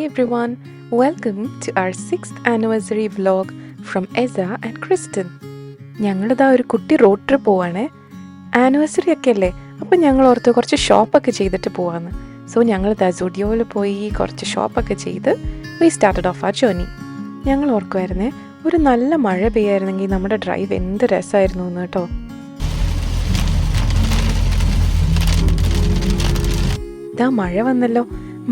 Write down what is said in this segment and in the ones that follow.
everyone, welcome to our 6th anniversary vlog from Eza and Kristen. ഞങ്ങളിതാ ഒരു കുട്ടി road trip പോവാണ്. Anniversary ഒക്കെ അല്ലേ, അപ്പം ഞങ്ങൾ ഓർത്ത് കുറച്ച് ഷോപ്പൊക്കെ ചെയ്തിട്ട് പോവാന്ന്. സോ ഞങ്ങളിതാ സുഡിയോയിൽ പോയി കുറച്ച് ഷോപ്പൊക്കെ ചെയ്ത് വി സ്റ്റാർട്ടഡ് ഓഫ് ആ ജേർണി. ഞങ്ങൾ ഓർക്കുമായിരുന്നേ, ഒരു നല്ല മഴ പെയ്യായിരുന്നെങ്കിൽ നമ്മുടെ ഡ്രൈവ് എന്ത് രസമായിരുന്നു എന്ന് കേട്ടോ. ഇതാ മഴ വന്നല്ലോ.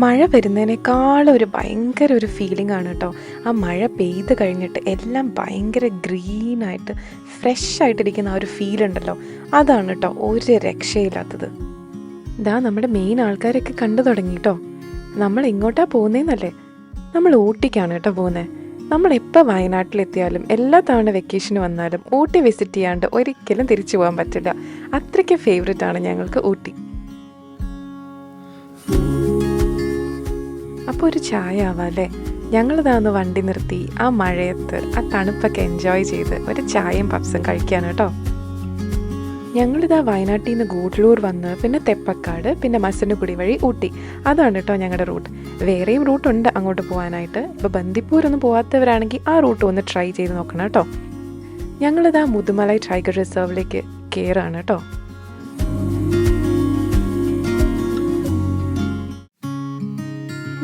മഴ വരുന്നതിനേക്കാളും ഭയങ്കര ഒരു ഫീലിംഗ് ആണ് കേട്ടോ. ആ മഴ പെയ്ത് കഴിഞ്ഞിട്ട് എല്ലാം ഭയങ്കര ഗ്രീനായിട്ട് ഫ്രഷ് ആയിട്ടിരിക്കുന്ന ആ ഒരു ഫീൽ ഉണ്ടല്ലോ, അതാണ് കേട്ടോ ഒരു രക്ഷയില്ലാത്തത്. ഇതാ നമ്മുടെ മെയിൻ ആൾക്കാരൊക്കെ കണ്ടു തുടങ്ങി കേട്ടോ. നമ്മൾ എങ്ങോട്ടാണ് പോകുന്നതെന്നല്ലേ? നമ്മൾ ഊട്ടിക്കാണ് കേട്ടോ പോകുന്നത്. നമ്മളെപ്പോൾ വയനാട്ടിലെത്തിയാലും എല്ലാ തവണ വെക്കേഷന് വന്നാലും ഊട്ടി വിസിറ്റ് ചെയ്യാണ്ട് ഒരിക്കലും തിരിച്ചു പോകാൻ പറ്റില്ല. അത്രയ്ക്ക് ഫേവറേറ്റ് ആണ് ഞങ്ങൾക്ക് ഊട്ടി. അപ്പോൾ ഒരു ചായ ആവാം അല്ലേ? ഞങ്ങളിതാന്ന് വണ്ടി നിർത്തി ആ മഴയത്ത് ആ തണുപ്പൊക്കെ എൻജോയ് ചെയ്ത് ഒരു ചായയും പപ്സും കഴിക്കാണ് കേട്ടോ. ഞങ്ങളിതാ വയനാട്ടിൽ നിന്ന് ഗൂഡ്ലൂർ വന്ന് പിന്നെ തെപ്പക്കാട് പിന്നെ മസനഗുഡി വഴി ഊട്ടി, അതാണ് കേട്ടോ ഞങ്ങളുടെ റൂട്ട്. വേറെയും റൂട്ടുണ്ട് അങ്ങോട്ട് പോകാനായിട്ട്. ഇപ്പോൾ ബന്ദിപ്പൂരൊന്നും പോകാത്തവരാണെങ്കിൽ ആ റൂട്ട് ഒന്ന് ട്രൈ ചെയ്ത് നോക്കണം കേട്ടോ. ഞങ്ങളിതാ മുതുമലൈ ടൈഗർ റിസർവിലേക്ക് കയറാണ് കേട്ടോ.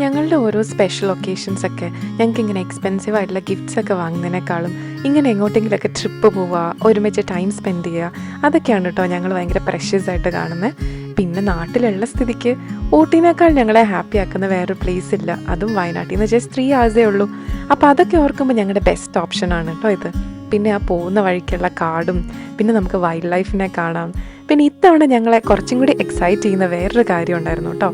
ഞങ്ങളുടെ ഓരോ സ്പെഷ്യൽ ഒക്കേഷൻസ് ഒക്കെ ഞങ്ങൾക്ക് ഇങ്ങനെ എക്സ്പെൻസീവ് ആയിട്ടുള്ള ഗിഫ്റ്റ്സ് ഒക്കെ വാങ്ങുന്നതിനേക്കാളും ഇങ്ങനെ എങ്ങോട്ടെങ്കിലുമൊക്കെ ട്രിപ്പ് പോവുക, ഒരുമിച്ച് ടൈം സ്പെൻഡ് ചെയ്യുക, അതൊക്കെയാണ് കേട്ടോ ഞങ്ങൾ ഭയങ്കര പ്രഷ്യസ് ആയിട്ട് കാണുന്നത്. പിന്നെ നാട്ടിലുള്ള സ്ഥിതിക്ക് ഊട്ടിനേക്കാൾ ഞങ്ങളെ ഹാപ്പി ആക്കുന്ന വേറൊരു പ്ലേസ് ഇല്ല. അതും വയനാട്ടിൽ നിന്ന് ജസ്റ്റ് 3 hours ഉള്ളൂ. അപ്പോൾ അതൊക്കെ ഓർക്കുമ്പോൾ ഞങ്ങളുടെ ബെസ്റ്റ് ഓപ്ഷനാണ് കേട്ടോ ഇത്. പിന്നെ ആ പോകുന്ന വഴിക്കുള്ള കാടും പിന്നെ നമുക്ക് വൈൽഡ് ലൈഫിനെ കാണാം. പിന്നെ ഇത്തവണ ഞങ്ങളെ കുറച്ചും കൂടി എക്സൈറ്റ് ചെയ്യുന്ന വേറൊരു കാര്യം ഉണ്ടായിരുന്നു കേട്ടോ.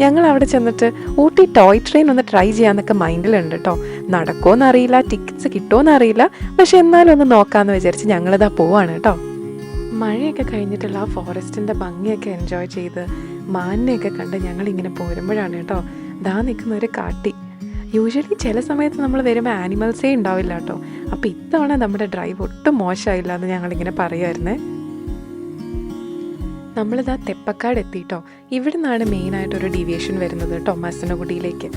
ഞങ്ങൾ അവിടെ ചെന്നിട്ട് ഊട്ടി ടോയ് ട്രെയിൻ ഒന്ന് ട്രൈ ചെയ്യാമെന്നൊക്കെ മൈൻഡിലുണ്ട് കേട്ടോ. നടക്കുമോയെന്ന് അറിയില്ല, ടിക്കറ്റ്സ് കിട്ടുമോയെന്ന് അറിയില്ല, പക്ഷെ എന്നാലും ഒന്ന് നോക്കാമെന്ന് വിചാരിച്ച് ഞങ്ങളിതാ പോവാണ് കേട്ടോ. മഴയൊക്കെ കഴിഞ്ഞിട്ടുള്ള ആ ഫോറസ്റ്റിൻ്റെ ഭംഗിയൊക്കെ എൻജോയ് ചെയ്ത് മാനിനെയൊക്കെ കണ്ട് ഞങ്ങളിങ്ങനെ പോരുമ്പോഴാണ് കേട്ടോ ദാ നിൽക്കുന്ന ഒരു കാട്ടി. യൂഷ്വലി ചില സമയത്ത് നമ്മൾ വരുമ്പോൾ ആനിമൽസേ ഉണ്ടാവില്ല കേട്ടോ. അപ്പോൾ ഇത്തവണ നമ്മുടെ ഡ്രൈവ് ഒട്ടും മോശമായില്ല എന്ന് ഞങ്ങളിങ്ങനെ പറയുമായിരുന്നേ. നമ്മളിതാ തെപ്പക്കാട് എത്തിയിട്ടോ. ഇവിടെ നിന്നാണ് മെയിനായിട്ടൊരു ഡീവിയേഷൻ വരുന്നത് കേട്ടോ മസനഗുഡിയിലേക്ക്.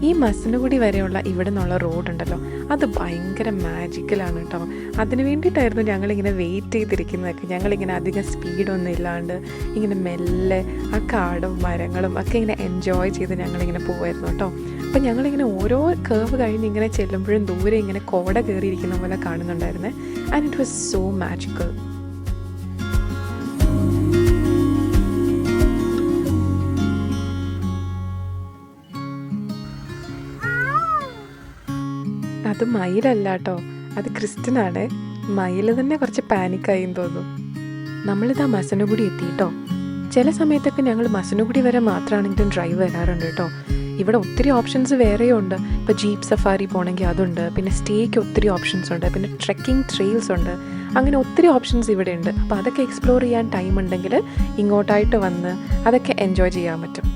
ഈ മസനഗുഡി വരെയുള്ള ഇവിടെ നിന്നുള്ള റോഡുണ്ടല്ലോ, അത് ഭയങ്കര മാജിക്കലാണ് കേട്ടോ. അതിന് വേണ്ടിയിട്ടായിരുന്നു ഞങ്ങളിങ്ങനെ വെയിറ്റ് ചെയ്തിരിക്കുന്നതൊക്കെ. ഞങ്ങളിങ്ങനെ അധികം സ്പീഡൊന്നും ഇല്ലാണ്ട് ഇങ്ങനെ മെല്ലെ ആ കാടും മരങ്ങളും ഒക്കെ ഇങ്ങനെ എൻജോയ് ചെയ്ത് ഞങ്ങളിങ്ങനെ പോവായിരുന്നു കേട്ടോ. അപ്പം ഞങ്ങളിങ്ങനെ ഓരോ കേർവ് കഴിഞ്ഞ് ഇങ്ങനെ ചെല്ലുമ്പോഴും ദൂരെ ഇങ്ങനെ കോട കയറിയിരിക്കുന്ന പോലെ കാണുന്നുണ്ടായിരുന്നേ. And it was so magical. അത് മയിലല്ല കേട്ടോ, അത് ക്രിസ്റ്റനാണ്. മയിൽ തന്നെ കുറച്ച് പാനിക്കായിന്ന് തോന്നുന്നു. നമ്മളിതാ മസനഗുഡി എത്തിയിട്ടോ. ചില സമയത്തൊക്കെ ഞങ്ങൾ മസനഗുഡി വരെ മാത്രമാണെങ്കിലും ഡ്രൈവ് വരാറുണ്ട് കേട്ടോ. ഇവിടെ ഒത്തിരി ഓപ്ഷൻസ് വേറെയും ഉണ്ട്. ഇപ്പോൾ ജീപ്പ് സഫാരി പോകണമെങ്കിൽ അതുണ്ട്, പിന്നെ സ്റ്റേക്ക് ഒത്തിരി ഓപ്ഷൻസ് ഉണ്ട്, പിന്നെ ട്രെക്കിംഗ് ട്രെയിൽസ് ഉണ്ട്. അങ്ങനെ ഒത്തിരി ഓപ്ഷൻസ് ഇവിടെ ഉണ്ട്. അപ്പോൾ അതൊക്കെ എക്സ്പ്ലോർ ചെയ്യാൻ ടൈം ഉണ്ടെങ്കിൽ ഇങ്ങോട്ടായിട്ട് വന്ന് അതൊക്കെ എൻജോയ് ചെയ്യാൻ പറ്റും.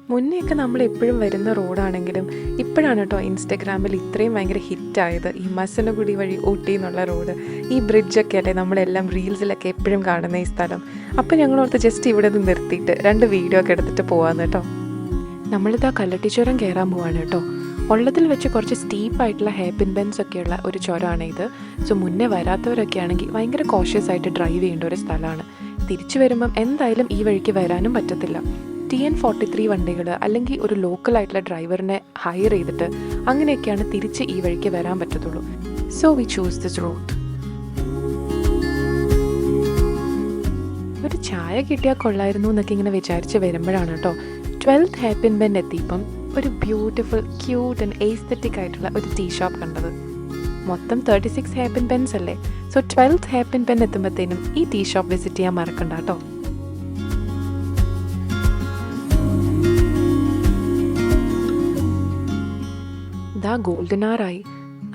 മുന്നെയൊക്കെ നമ്മൾ എപ്പോഴും വരുന്ന റോഡാണെങ്കിലും ഇപ്പോഴാണ് കേട്ടോ ഇൻസ്റ്റഗ്രാമിൽ ഇത്രയും ഭയങ്കര ഹിറ്റായത് ഈ മസനഗുഡി വഴി ഊട്ടി എന്നുള്ള റോഡ്. ഈ ബ്രിഡ്ജൊക്കെ അല്ലേ നമ്മളെല്ലാം റീൽസിലൊക്കെ എപ്പോഴും കാണുന്ന ഈ സ്ഥലം. അപ്പോൾ ഞങ്ങളോർത്ത് ജസ്റ്റ് ഇവിടെ നിന്ന് നിർത്തിയിട്ട് 2 വീഡിയോ ഒക്കെ എടുത്തിട്ട് പോകാമെന്ന് കേട്ടോ. നമ്മളിതാ കല്ലട്ടി ചുരം കയറാൻ പോവാണ് കേട്ടോ. ഉള്ളതിൽ വെച്ച് കുറച്ച് സ്റ്റീപ്പായിട്ടുള്ള ഹെയർ പിൻ ബെൻസ് ഒക്കെയുള്ള ഒരു ചുരമാണ് ഇത്. സോ മുന്നേ വരാത്തവരൊക്കെ ആണെങ്കിൽ ഭയങ്കര കോഷ്യസ് ആയിട്ട് ഡ്രൈവ് ചെയ്യേണ്ട ഒരു സ്ഥലമാണ്. തിരിച്ചു വരുമ്പം എന്തായാലും ഈ വഴിക്ക് വരാനും പറ്റത്തില്ല. TN43 വണ്ടികൾ അല്ലെങ്കിൽ ഒരു ലോക്കലായിട്ടുള്ള ഡ്രൈവറിനെ ഹയർ ചെയ്തിട്ട് അങ്ങനെയൊക്കെയാണ് തിരിച്ച് ഈ വഴിക്ക് വരാൻ പറ്റത്തുള്ളൂ. So we choose this route. ഒരു ചായ കിട്ടിയാൽ കൊള്ളായിരുന്നു എന്നൊക്കെ ഇങ്ങനെ വിചാരിച്ച് വരുമ്പോഴാണ് കേട്ടോ 12th ഹെയർ പിൻ ബെൻഡ് എത്തിയപ്പം ഒരു ബ്യൂട്ടിഫുൾ ക്യൂട്ട് ആൻഡ് എസ്തെറ്റിക് ആയിട്ടുള്ള ഒരു ടീ ഷോപ്പ് കണ്ടത്. മൊത്തം 36 ഹെയർ പിൻ ബെൻസ് അല്ലേ. So 12th hair pin bend എത്തുമ്പോഴത്തേനും ഈ ടീ ഷോപ്പ് വിസിറ്റ് ചെയ്യാൻ മറക്കണ്ട കേട്ടോ. ഇതാ ഗോൾഡൻ ആറായി.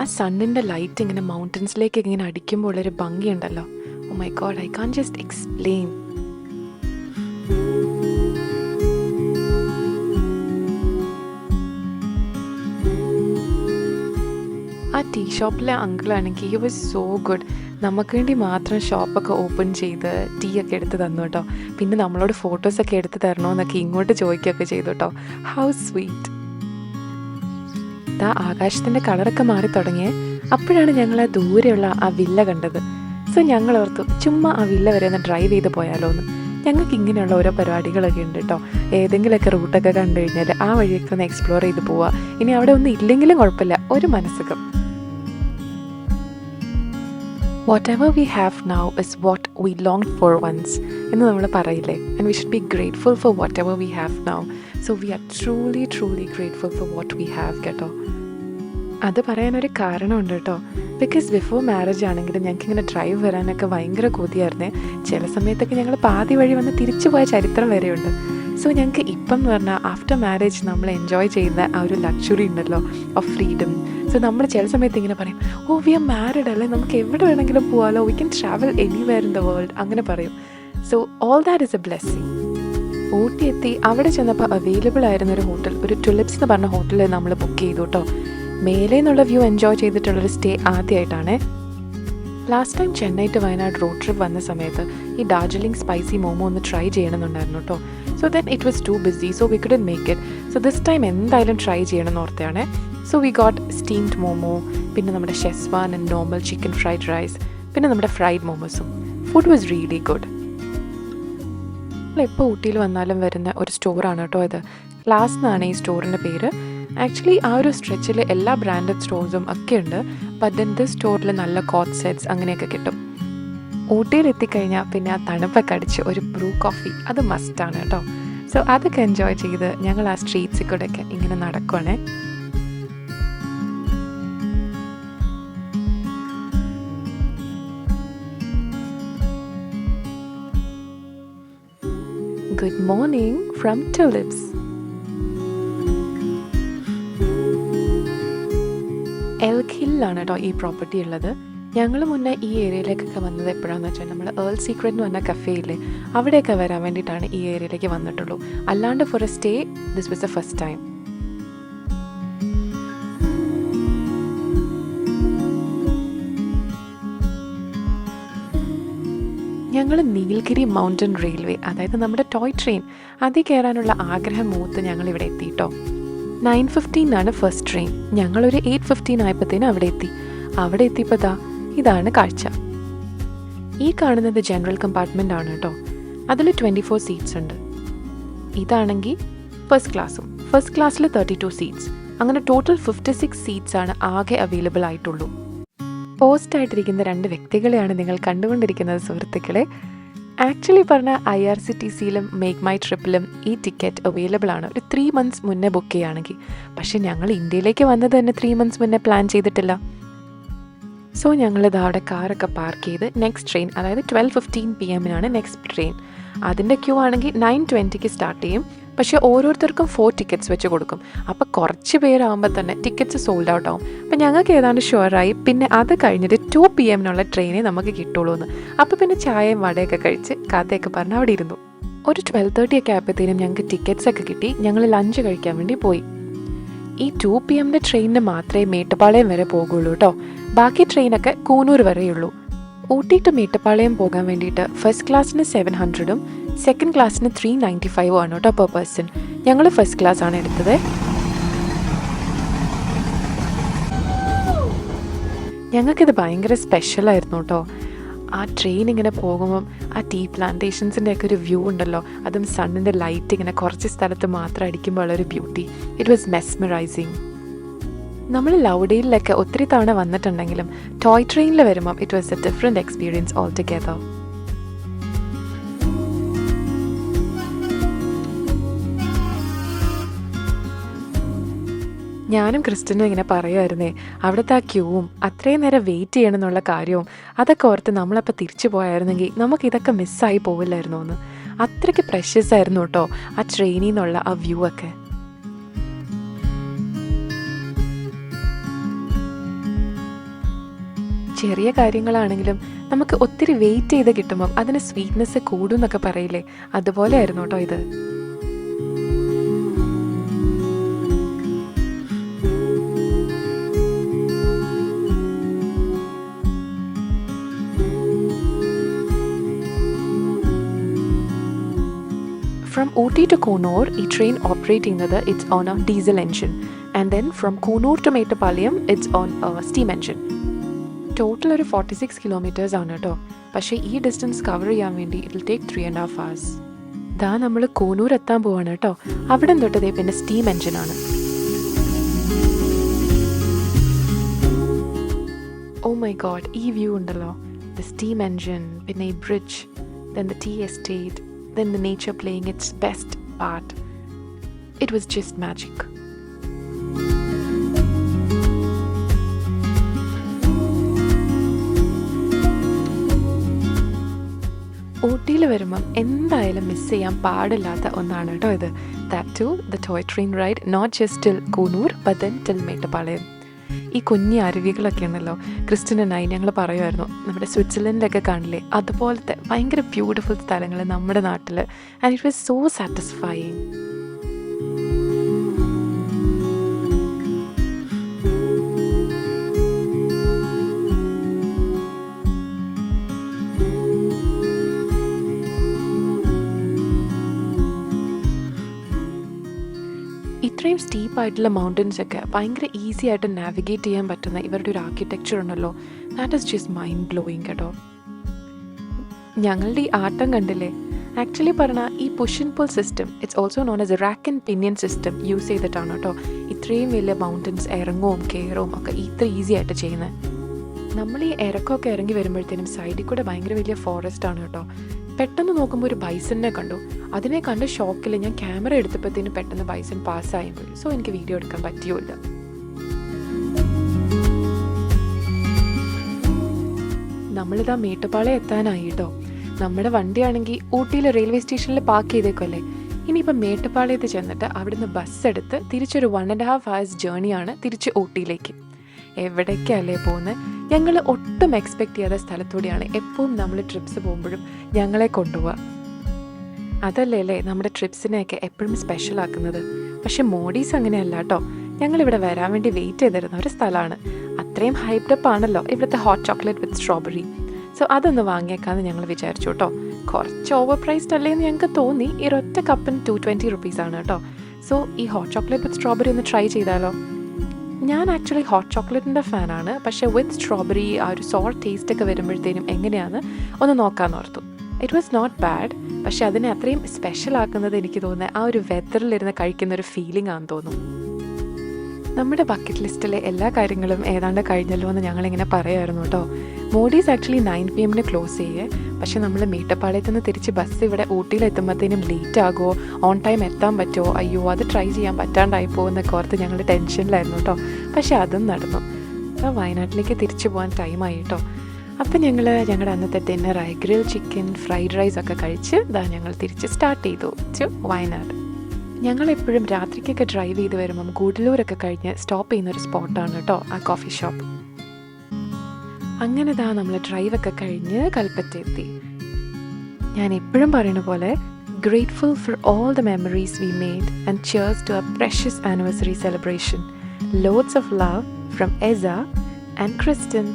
ആ സണ്ണിൻ്റെ ലൈറ്റ് ഇങ്ങനെ മൗണ്ടൻസിലേക്ക് ഇങ്ങനെ അടിക്കുമ്പോൾ ഉള്ളൊരു ഭംഗിയുണ്ടല്ലോ. Oh my god, I can just explain. ആ ടീ ഷോപ്പിലെ അങ്കിളാണെങ്കിൽ ഹി വാസ് സോ ഗുഡ്. നമുക്ക് വേണ്ടി മാത്രം ഷോപ്പൊക്കെ ഓപ്പൺ ചെയ്ത് ടീ ഒക്കെ എടുത്ത് തന്നു കേട്ടോ. പിന്നെ നമ്മളോട് ഫോട്ടോസൊക്കെ എടുത്ത് തരണമെന്നൊക്കെ ഇങ്ങോട്ട് ചോദിക്കുകയൊക്കെ ചെയ്തു കേട്ടോ. How sweet. ദാ ആകാശത്തിൻ്റെ കളറൊക്കെ മാറി തുടങ്ങിയേ. അപ്പോഴാണ് ഞങ്ങൾ ആ ദൂരെയുള്ള ആ വില്ല കണ്ടത്. സോ ഞങ്ങൾ ഓർത്തു ചുമ്മാ ആ വില്ല വരെ ഒന്ന് ഡ്രൈവ് ചെയ്ത് പോയാലോ എന്ന്. ഞങ്ങൾക്ക് ഇങ്ങനെയുള്ള ഓരോ പരിപാടികളൊക്കെ ഉണ്ട് കേട്ടോ. ഏതെങ്കിലുമൊക്കെ റൂട്ടൊക്കെ കണ്ടു കഴിഞ്ഞാൽ ആ വഴിയൊക്കെ ഒന്ന് എക്സ്പ്ലോർ ചെയ്ത് പോവുക. ഇനി അവിടെ ഒന്നും ഇല്ലെങ്കിലും കുഴപ്പമില്ല, ഒരു മനസ്സുഖം. Whatever we have now is what we longed for once എന്ന് നമ്മൾ പറയില്ലേ. And we should be grateful for whatever we have now. So we are truly grateful for what we have കേട്ടോ. അത് പറയാനൊരു കാരണമുണ്ട് കേട്ടോ. ബിക്കോസ് ബിഫോർ മാരേജ് ആണെങ്കിലും ഞങ്ങൾക്ക് ഇങ്ങനെ ഡ്രൈവ് വരാനൊക്കെ ഭയങ്കര കൊതിയായിരുന്നേ. ചില സമയത്തൊക്കെ ഞങ്ങൾ പാതി വഴി വന്ന് തിരിച്ചു പോയ ചരിത്രം വരെയുണ്ട്. സോ ഞങ്ങൾക്ക് ഇപ്പം എന്ന് പറഞ്ഞാൽ ആഫ്റ്റർ മാരേജ് നമ്മൾ എൻജോയ് ചെയ്യുന്ന ആ ഒരു ലക്ഷറി ഉണ്ടല്ലോ, ഓഫ് ഫ്രീഡം. സോ നമ്മൾ ചില സമയത്ത് ഇങ്ങനെ പറയും, ഓ വി ആർ മാരിഡ് അല്ലേ, നമുക്ക് എവിടെ വേണമെങ്കിലും പോകാമല്ലോ, we can travel anywhere in the world, അങ്ങനെ പറയും. So all that is a blessing. Ooty എത്തി അവിടെ ചെന്നപ്പോൾ അവൈലബിൾ ആയിരുന്ന ഒരു ഹോട്ടൽ, ഒരു ടുലിപ്സ് എന്ന് പറഞ്ഞ ഹോട്ടലിൽ നമ്മൾ ബുക്ക് ചെയ്തു കേട്ടോ. മേലെ നിന്നുള്ള വ്യൂ എൻജോയ് ചെയ്തിട്ടുള്ളൊരു സ്റ്റേ ആദ്യമായിട്ടാണ്. Last time Chennai to Wayanad road trip വന്ന സമയത്ത് ഈ ഡാർജിലിംഗ് സ്പൈസി മോമോ ഒന്ന് ട്രൈ ചെയ്യണമെന്നുണ്ടായിരുന്നു കേട്ടോ. So then it was too busy, so we couldn't make it. So this time എന്തായാലും ട്രൈ ചെയ്യണമെന്ന് ഓർത്താണ്. So we got steamed momo, പിന്നെ നമ്മുടെ schezwan and normal chicken fried rice, പിന്നെ നമ്മുടെ ഫ്രൈഡ് മോമോസും. Food was really good. എപ്പോൾ ഊട്ടിയിൽ വന്നാലും വരുന്ന ഒരു സ്റ്റോറാണ് കേട്ടോ ഇത്. ക്ലാസ് എന്നാണ് ഈ സ്റ്റോറിൻ്റെ പേര്. ആക്ച്വലി ആ ഒരു സ്ട്രെച്ചിൽ എല്ലാ ബ്രാൻഡഡ് സ്റ്റോഴ്സും ഒക്കെ ഉണ്ട്. ബട്ട് ദെൻ ദിസ് സ്റ്റോറിൽ നല്ല കോട്ട് സെറ്റ്സ് അങ്ങനെയൊക്കെ കിട്ടും. ഊട്ടിയിൽ എത്തിക്കഴിഞ്ഞാൽ പിന്നെ ആ തണുപ്പൊക്കെ അടിച്ച് ഒരു ബ്രൂ കോഫി അത് മസ്റ്റാണ് കേട്ടോ. സോ അതൊക്കെ എൻജോയ് ചെയ്ത് ഞങ്ങൾ ആ സ്ട്രീറ്റ്സിൽ കൂടെയൊക്കെ ഇങ്ങനെ നടക്കുവാണേ. Good morning from Tulips. Elk ഹില്ലാണ് കേട്ടോ ഈ പ്രോപ്പർട്ടി ഉള്ളത്. ഞങ്ങൾ മുന്നേ ഈ ഏരിയയിലേക്കൊക്കെ വന്നത് എപ്പോഴാണെന്ന് വെച്ചാൽ നമ്മൾ ഏൾ സീക്രട്ട് എന്ന് പറഞ്ഞ കഫേയില്ലേ, അവിടെയൊക്കെ വരാൻ വേണ്ടിയിട്ടാണ് ഈ ഏരിയയിലേക്ക് വന്നിട്ടുള്ളൂ. അല്ലാണ്ട് for a stay this was the first time. ഞങ്ങൾ നീൽഗിരി മൗണ്ടൻ റെയിൽവേ, അതായത് നമ്മുടെ ടോയ് ട്രെയിൻ, അതിൽ കയറാനുള്ള ആഗ്രഹം മൂത്ത് ഞങ്ങൾ ഇവിടെ എത്തിയിട്ടോ. 9:15 ഫസ്റ്റ് ട്രെയിൻ. ഞങ്ങളൊരു 8:15 ആയപ്പോഴത്തേനും അവിടെ എത്തി. അവിടെ എത്തിയപ്പോൾ ഇതാണ് കാഴ്ച. ഈ കാണുന്നത് ജനറൽ കമ്പാർട്ട്മെൻ്റ് ആണ് കേട്ടോ. അതിൽ 24 സീറ്റ്സ് ഉണ്ട്. ഇതാണെങ്കിൽ ഫസ്റ്റ് ക്ലാസ്സും. ഫസ്റ്റ് ക്ലാസ്സിൽ 32 സീറ്റ്സ്. അങ്ങനെ ടോട്ടൽ 56 സീറ്റ്സ് ആണ് ആകെ അവൈലബിൾ ആയിട്ടുള്ളൂ. പോസ്റ്റായിട്ടിരിക്കുന്ന 2 വ്യക്തികളെയാണ് നിങ്ങൾ കണ്ടുകൊണ്ടിരിക്കുന്നത് സുഹൃത്തുക്കളെ. ആക്ച്വലി പറഞ്ഞാൽ IRCTCയിലും മേക്ക് മൈ ട്രിപ്പിലും ഈ ടിക്കറ്റ് അവൈലബിൾ ആണ് ഒരു 3 months മുന്നേ ബുക്ക് ചെയ്യുകയാണെങ്കിൽ. പക്ഷേ ഞങ്ങൾ ഇന്ത്യയിലേക്ക് വന്നത് തന്നെ 3 months മുന്നേ പ്ലാൻ ചെയ്തിട്ടില്ല. സോ ഞങ്ങളിത് അവിടെ കാറൊക്കെ പാർക്ക് ചെയ്ത് നെക്സ്റ്റ് ട്രെയിൻ, അതായത് 12:15 PM നെക്സ്റ്റ് ട്രെയിൻ. അതിൻ്റെ ക്യൂ ആണെങ്കിൽ 9:20 സ്റ്റാർട്ട് ചെയ്യും. പക്ഷേ ഓരോരുത്തർക്കും 4 ടിക്കറ്റ്സ് വെച്ച് കൊടുക്കും. അപ്പോൾ കുറച്ച് പേരാകുമ്പോൾ തന്നെ ടിക്കറ്റ്സ് സോൾഡ് ഔട്ട് ആവും. അപ്പോൾ ഞങ്ങൾക്ക് ഏതാണ്ട് ഷുവറായി പിന്നെ അത് കഴിഞ്ഞിട്ട് 2 PM ട്രെയിനേ നമുക്ക് കിട്ടുള്ളൂ എന്ന്. അപ്പോൾ പിന്നെ ചായയും വടയൊക്കെ കഴിച്ച് കഥയൊക്കെ പറഞ്ഞ് അവിടെ ഇരുന്നു. ഒരു 12:30 ആയപ്പോഴത്തേനും ഞങ്ങൾക്ക് ടിക്കറ്റ്സ് ഒക്കെ കിട്ടി. ഞങ്ങൾ ലഞ്ച് കഴിക്കാൻ വേണ്ടി പോയി. ഈ 2 PM ട്രെയിനിന് മാത്രമേ മേട്ടുപ്പാളയം വരെ പോകുള്ളൂ കേട്ടോ. ബാക്കി ട്രെയിനൊക്കെ കൂനൂർ വരെയുള്ളൂ. ഊട്ടി ടു മേട്ടുപ്പാളയം പോകാൻ വേണ്ടിയിട്ട് ഫസ്റ്റ് ക്ലാസ്സിന് 700 സെക്കൻഡ് ക്ലാസ്സിന് 395 ആണ് കേട്ടോ പെർ പേഴ്സൺ. ഞങ്ങൾ ഫസ്റ്റ് ക്ലാസ് ആണ് എടുത്തത്. ഞങ്ങൾക്കിത് ഭയങ്കര സ്പെഷ്യലായിരുന്നു കേട്ടോ. ആ ട്രെയിൻ ഇങ്ങനെ പോകുമ്പം ആ ടീ പ്ലാന്റേഷൻസിൻ്റെ ഒക്കെ ഒരു വ്യൂ ഉണ്ടല്ലോ, അതും സണ്ണിൻ്റെ ലൈറ്റ് ഇങ്ങനെ കുറച്ച് സ്ഥലത്ത് മാത്രം അടിക്കുമ്പോൾ ഉള്ളൊരു ബ്യൂട്ടി, ഇറ്റ് വാസ് മെസ്മറൈസിങ്. നമ്മൾ ലൗഡേയിലൊക്കെ ഒത്തിരി തവണ വന്നിട്ടുണ്ടെങ്കിലും ടോയ് ട്രെയിനിൽ വരുമ്പം it was A different experience all together. ഞാനും ക്രിസ്റ്റനും ഇങ്ങനെ പറയുമായിരുന്നേ, അവിടുത്തെ ആ ക്യൂവും അത്രയും നേരം വെയിറ്റ് ചെയ്യണം എന്നുള്ള കാര്യവും അതൊക്കെ ഓർത്ത് നമ്മളപ്പോൾ തിരിച്ചു പോയായിരുന്നെങ്കിൽ നമുക്കിതൊക്കെ മിസ്സായി പോവില്ലായിരുന്നു എന്ന്. അത്രയ്ക്ക് പ്രഷ്യസ് ആയിരുന്നു കേട്ടോ ആ ട്രെയിനിൽ നിന്നുള്ള ആ വ്യൂ ഒക്കെ. ചെറിയ കാര്യങ്ങളാണെങ്കിലും നമുക്ക് ഒത്തിരി വെയിറ്റ് ചെയ്ത് കിട്ടുമ്പം അതിന് സ്വീറ്റ്നെസ് കൂടും എന്നൊക്കെ പറയില്ലേ, അതുപോലെ ആയിരുന്നു കേട്ടോ ഇത്. ഫ്രം ഊട്ടി ടു കൂനൂർ ഈ ട്രെയിൻ ഓപ്പറേറ്റ് ചെയ്യുന്നത് it's on a diesel engine. And then from Coonoor to Mettupalayam it's on steam engine. Total ഒരു 46 കിലോമീറ്റേഴ്സ് ആണ് കേട്ടോ. പക്ഷേ ഈ ഡിസ്റ്റൻസ് കവർ ചെയ്യാൻ വേണ്ടി ഇറ്റ് വിൽ ടേക്ക് 3.5 hours. ദാ നമ്മൾ കൂനൂർ എത്താൻ പോവാണ് കേട്ടോ. അവിടെ തൊട്ടതേ പിന്നെ സ്റ്റീം എൻജിനാണ്. ഓ മൈ ഗോഡ്, ഈ വ്യൂ ഉണ്ടല്ലോ, ദ സ്റ്റീം എൻജിൻ, പിന്നെ ഈ bridge, then the tea estate, then the nature playing its best part. It was just magic. ഊട്ടിയിൽ വരുമ്പം എന്തായാലും മിസ് ചെയ്യാൻ പാടില്ലാത്ത ഒന്നാണ് കേട്ടോ ഇത്. That to the toy train ride, not just till Coonoor but then till Mettupalayam. ഈ കുഞ്ഞി അരുവികളൊക്കെ ഉണ്ടല്ലോ, ക്രിസ്ത്യനായി ഞങ്ങൾ പറയുമായിരുന്നു നമ്മുടെ സ്വിറ്റ്സർലൻഡിലൊക്കെ കാണില്ലേ, അതുപോലത്തെ ഭയങ്കര ബ്യൂട്ടിഫുൾ സ്ഥലങ്ങൾ നമ്മുടെ നാട്ടിൽ. And it was so satisfying. ഇത്രയും സ്റ്റീപ്പായിട്ടുള്ള മൗണ്ടൻസൊക്കെ ഭയങ്കര ഈസി ആയിട്ട് നാവിഗേറ്റ് ചെയ്യാൻ പറ്റുന്ന ഇവരുടെ ഒരു ആർക്കിടെക്ചർ ഉണ്ടല്ലോ, that is just mind blowing കേട്ടോ. ഞങ്ങളുടെ ഈ ആട്ടം കണ്ടില്ലേ, ആക്ച്വലി പറഞ്ഞാൽ ഈ push and pull system, it's also known as A rack and pinion system use ചെയ്തിട്ടാണ് കേട്ടോ ഇത്രയും വലിയ മൗണ്ടൻസ് ഇറങ്ങവും കയറവും ഒക്കെ ഇത്ര ഈസി ആയിട്ട് ചെയ്യുന്നത്. നമ്മൾ ഈ ഇറക്കമൊക്കെ ഇറങ്ങി വരുമ്പോഴത്തേനും സൈഡിൽ കൂടെ ഭയങ്കര വലിയ ഫോറസ്റ്റ് ആണ് കേട്ടോ. പെട്ടെന്ന് നോക്കുമ്പോൾ ഒരു ബൈസണിനെ കണ്ടു. അതിനെ കണ്ട് ഷോക്കിൽ ഞാൻ ക്യാമറ എടുത്തപ്പോഴത്തേനും പെട്ടെന്ന് ബൈസൺ പാസ്സായി പോയി. സോ എനിക്ക് വീഡിയോ എടുക്കാൻ പറ്റിയുമില്ല. നമ്മളിതാ മേട്ടുപ്പാളയം എത്താനായി കേട്ടോ. നമ്മുടെ വണ്ടിയാണെങ്കിൽ ഊട്ടിയിൽ റെയിൽവേ സ്റ്റേഷനിൽ പാർക്ക് ചെയ്തേക്കുമല്ലേ. ഇനിയിപ്പോൾ മേട്ടുപ്പാളയത്ത് ചെന്നിട്ട് അവിടുന്ന് ബസ് എടുത്ത് തിരിച്ചൊരു 1.5 hours ജേർണിയാണ് തിരിച്ച് ഊട്ടിയിലേക്ക്. എവിടേക്കല്ലേ പോകുന്നത്? ഞങ്ങൾ ഒട്ടും എക്സ്പെക്റ്റ് ചെയ്യാത്ത സ്ഥലത്തൂടെയാണ് എപ്പോഴും നമ്മൾ ട്രിപ്സ് പോകുമ്പോഴും ഞങ്ങളെ കൊണ്ടുപോവുക. അതല്ലേ നമ്മുടെ ട്രിപ്സിനെയൊക്കെ എപ്പോഴും സ്പെഷ്യൽ ആക്കുന്നത്. പക്ഷെ മോഡീസ് അങ്ങനെയല്ല കേട്ടോ. ഞങ്ങളിവിടെ വരാൻ വേണ്ടി വെയിറ്റ് ചെയ്തിരുന്ന ഒരു സ്ഥലമാണ്. അത്രയും ഹൈപ്ഡപ്പ് ആണല്ലോ ഇവിടുത്തെ ഹോട്ട് ചോക്ലേറ്റ് വിത്ത് സ്ട്രോബെറി. സോ അതൊന്ന് വാങ്ങിയേക്കാമെന്ന് ഞങ്ങൾ വിചാരിച്ചു കേട്ടോ. കുറച്ച് ഓവർ പ്രൈസ്ഡ് അല്ലേന്ന് ഞങ്ങൾക്ക് തോന്നി. ഈ ഒറ്റ കപ്പിന് 220 rupees ആണ് കേട്ടോ. സോ ഈ ഹോട്ട് ചോക്ലേറ്റ് വിത്ത് സ്ട്രോബെറി ഒന്ന് ട്രൈ ചെയ്താലോ? ഞാൻ ആക്ച്വലി ഹോട്ട് ചോക്ലേറ്റിൻ്റെ ഫാനാണ്. പക്ഷേ വിത്ത് സ്ട്രോബെറി ആ ഒരു സോൾട്ട് ടേസ്റ്റ് ഒക്കെ വരുമ്പോഴത്തേനും എങ്ങനെയാണെന്ന് ഒന്ന് നോക്കാമെന്ന് ഓർത്തു. It was not bad. പക്ഷെ അതിനെ അത്രയും സ്പെഷ്യൽ ആക്കുന്നത് എനിക്ക് തോന്നുന്നത് ആ ഒരു വെതറിലിരുന്ന് കഴിക്കുന്ന ഒരു ഫീലിംഗ് ആണെന്ന് തോന്നുന്നു. നമ്മുടെ ബക്കറ്റ് ലിസ്റ്റിലെ എല്ലാ കാര്യങ്ങളും ഏതാണ്ട് കഴിഞ്ഞല്ലോ എന്ന് ഞങ്ങളിങ്ങനെ പറയുമായിരുന്നു കേട്ടോ. മോഡീസ് ആക്ച്വലി 9 PM ക്ലോസ് ചെയ്യേ. പക്ഷെ നമ്മൾ മേട്ടുപ്പാളയത്ത് നിന്ന് തിരിച്ച് ബസ് ഇവിടെ ഊട്ടിയിലെത്തുമ്പോഴത്തേനും ലേറ്റ് ആകുമോ, ഓൺ ടൈം എത്താൻ പറ്റുമോ, അയ്യോ അത് ട്രൈ ചെയ്യാൻ പറ്റാണ്ടായി പോകുമെന്നൊക്കെ ഓർത്ത് ഞങ്ങൾ ടെൻഷനിലായിരുന്നു കേട്ടോ. പക്ഷെ അതും നടന്നു. അപ്പോൾ വയനാട്ടിലേക്ക് തിരിച്ചു പോകാൻ ടൈമായി കേട്ടോ. അപ്പം ഞങ്ങളുടെ അന്നത്തെ ഡിന്നറായി ഗ്രിൽ ചിക്കൻ, ഫ്രൈഡ് റൈസ് ഒക്കെ കഴിച്ച് ഞങ്ങൾ തിരിച്ച് സ്റ്റാർട്ട് ചെയ്തു ടു വയനാട്. ഞങ്ങളെപ്പോഴും രാത്രിക്കൊക്കെ ഡ്രൈവ് ചെയ്ത് വരുമ്പം ഗൂഡല്ലൂരൊക്കെ കഴിഞ്ഞ് സ്റ്റോപ്പ് ചെയ്യുന്നൊരു സ്പോട്ടാണ് കേട്ടോ ആ കോഫി ഷോപ്പ്. അങ്ങനെ നമ്മൾ ഡ്രൈവൊക്കെ കഴിഞ്ഞ് കൽപ്പറ്റ എത്തി. ഞാൻ എപ്പോഴും പറയുന്ന പോലെ grateful for all the memories we made and cheers to our precious anniversary celebration. Loads of love from Eza and Kristen.